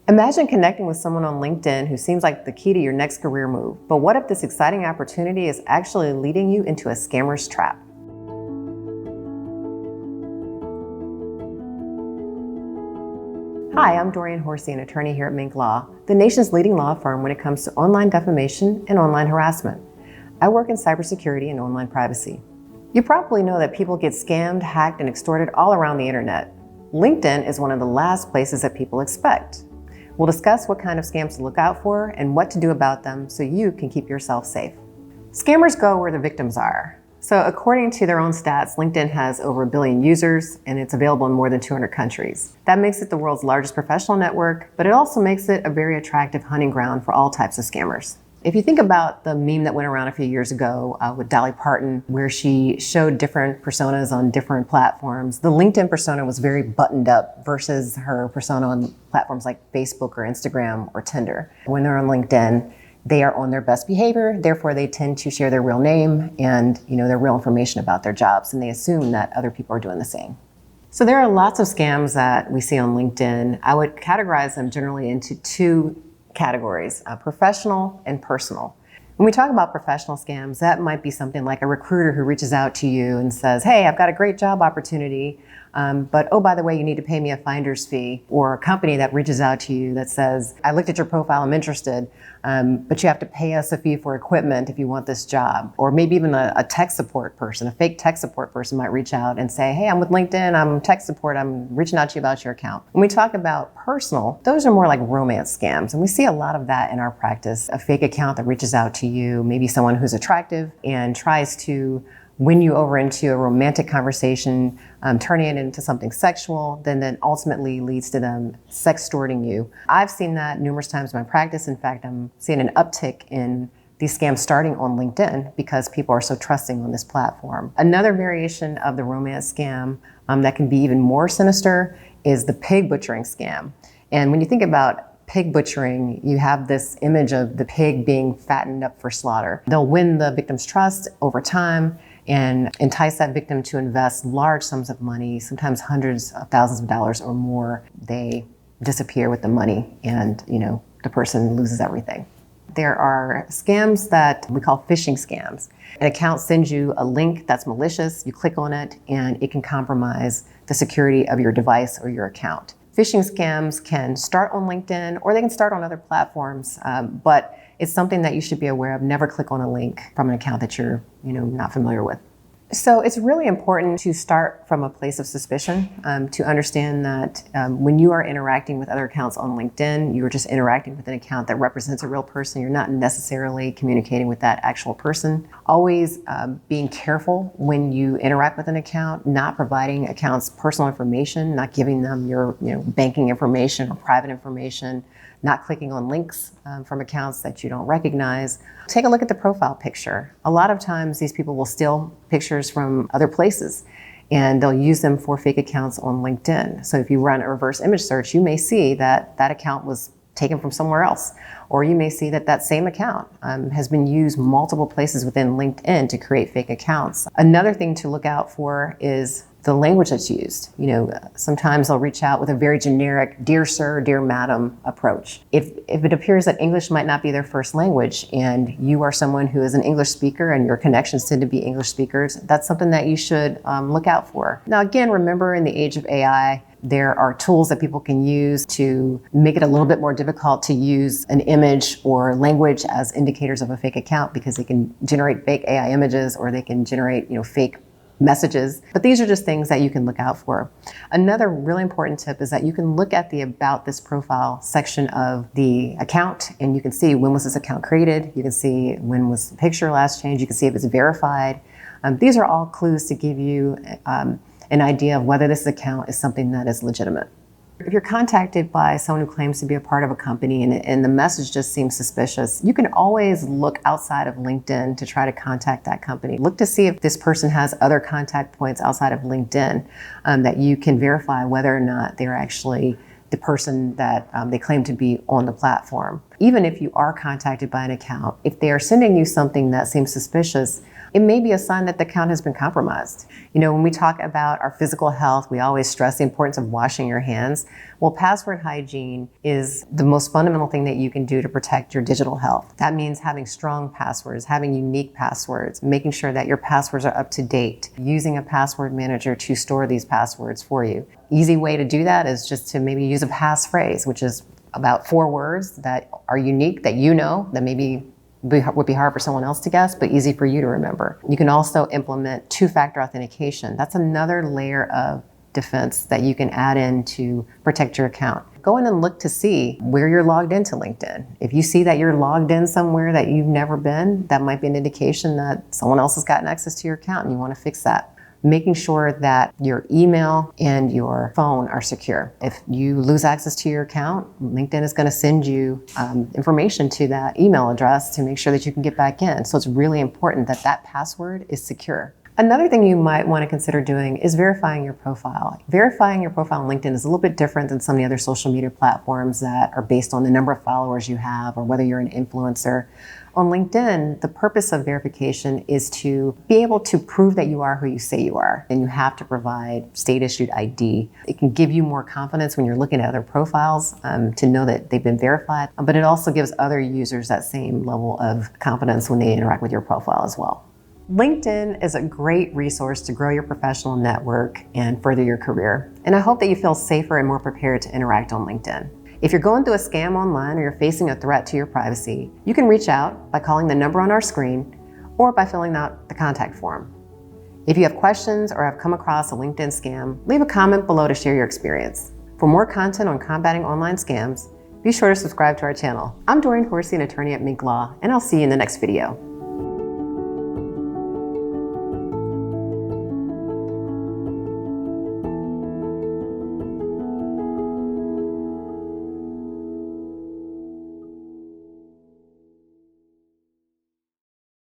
Imagine connecting with someone on LinkedIn who seems like the key to your next career move. But what if this exciting opportunity is actually leading you into a scammer's trap? Hi, I'm Dorian Horsey, an attorney here at Minc Law, the nation's leading law firm when it comes to online defamation and online harassment. I work in cybersecurity and online privacy. You probably know that people get scammed, hacked, and extorted all around the internet. LinkedIn is one of the last places that people expect. We'll discuss what kind of scams to look out for and what to do about them so you can keep yourself safe. Scammers go where the victims are. So according to their own stats, LinkedIn has over 1 billion users and it's available in more than 200 countries. That makes it the world's largest professional network, but it also makes it a very attractive hunting ground for all types of scammers. If you think about the meme that went around a few years ago with Dolly Parton, where she showed different personas on different platforms, the LinkedIn persona was very buttoned up versus her persona on platforms like Facebook or Instagram or Tinder. When they're on LinkedIn, they are on their best behavior, therefore they tend to share their real name and their real information about their jobs, and they assume that other people are doing the same. So there are lots of scams that we see on LinkedIn. I would categorize them generally into two categories, professional and personal. When we talk about professional scams, that might be something like a recruiter who reaches out to you and says, hey, I've got a great job opportunity, but oh, by the way, you need to pay me a finder's fee. Or a company that reaches out to you that says, I looked at your profile, I'm interested, but you have to pay us a fee for equipment if you want this job. Or maybe even a tech support person, a fake tech support person might reach out and say, hey, I'm with LinkedIn, I'm tech support, I'm reaching out to you about your account. When we talk about personal, those are more like romance scams. And we see a lot of that in our practice. A fake account that reaches out to you, maybe someone who's attractive and tries to win you over into a romantic conversation, turning it into something sexual, then ultimately leads to them sextorting you. I've seen that numerous times in my practice. In fact, I'm seeing an uptick in these scams starting on LinkedIn because people are so trusting on this platform. Another variation of the romance scam that can be even more sinister is the pig butchering scam. And when you think about pig butchering, you have this image of the pig being fattened up for slaughter. They'll win the victim's trust over time and entice that victim to invest large sums of money, sometimes hundreds of thousands of dollars or more. They disappear with the money and, the person loses everything. There are scams that we call phishing scams. An account sends you a link that's malicious, you click on it, and it can compromise the security of your device or your account. Phishing scams can start on LinkedIn or they can start on other platforms, but it's something that you should be aware of. Never click on a link from an account that you're not familiar with. So it's really important to start from a place of suspicion, to understand that when you are interacting with other accounts on LinkedIn, you are just interacting with an account that represents a real person. You're not necessarily communicating with that actual person. Always being careful when you interact with an account, not providing accounts personal information, not giving them your banking information or private information, not clicking on links from accounts that you don't recognize. Take a look at the profile picture. A lot of times these people will steal pictures from other places and they'll use them for fake accounts on LinkedIn. So if you run a reverse image search, you may see that that account was taken from somewhere else. Or you may see that that same account has been used multiple places within LinkedIn to create fake accounts. Another thing to look out for is the language that's used. Sometimes they'll reach out with a very generic dear sir, dear madam approach. If it appears that English might not be their first language and you are someone who is an English speaker and your connections tend to be English speakers, that's something that you should look out for. Now again, remember in the age of AI, there are tools that people can use to make it a little bit more difficult to use an image or language as indicators of a fake account because they can generate fake AI images or they can generate fake messages. But these are just things that you can look out for. Another really important tip is that you can look at the About This Profile section of the account and you can see when was this account created, you can see when was the picture last changed, you can see if it's verified. These are all clues to give you an idea of whether this account is something that is legitimate. If you're contacted by someone who claims to be a part of a company and the message just seems suspicious, you can always look outside of LinkedIn to try to contact that company. Look to see if this person has other contact points outside of LinkedIn that you can verify whether or not they're actually the person that they claim to be on the platform. Even if you are contacted by an account, if they are sending you something that seems suspicious, it may be a sign that the account has been compromised. You know, when we talk about our physical health, we always stress the importance of washing your hands. Well, password hygiene is the most fundamental thing that you can do to protect your digital health. That means having strong passwords, having unique passwords, making sure that your passwords are up to date, using a password manager to store these passwords for you. Easy way to do that is just to maybe use a passphrase, which is about 4 words that are unique, that you know, that maybe would be hard for someone else to guess, but easy for you to remember. You can also implement 2-factor authentication. That's another layer of defense that you can add in to protect your account. Go in and look to see where you're logged into LinkedIn. If you see that you're logged in somewhere that you've never been, that might be an indication that someone else has gotten access to your account and you want to fix that. Making sure that your email and your phone are secure. If you lose access to your account, LinkedIn is going to send you information to that email address to make sure that you can get back in. So it's really important that that password is secure. Another thing you might want to consider doing is verifying your profile. Verifying your profile on LinkedIn is a little bit different than some of the other social media platforms that are based on the number of followers you have or whether you're an influencer. On LinkedIn, the purpose of verification is to be able to prove that you are who you say you are, and you have to provide state-issued ID. It can give you more confidence when you're looking at other profiles to know that they've been verified, but it also gives other users that same level of confidence when they interact with your profile as well. LinkedIn is a great resource to grow your professional network and further your career, and I hope that you feel safer and more prepared to interact on LinkedIn. If you're going through a scam online or you're facing a threat to your privacy, you can reach out by calling the number on our screen or by filling out the contact form. If you have questions or have come across a LinkedIn scam, leave a comment below to share your experience. For more content on combating online scams, be sure to subscribe to our channel. I'm Doreen Horsey, an attorney at Minc Law, and I'll see you in the next video.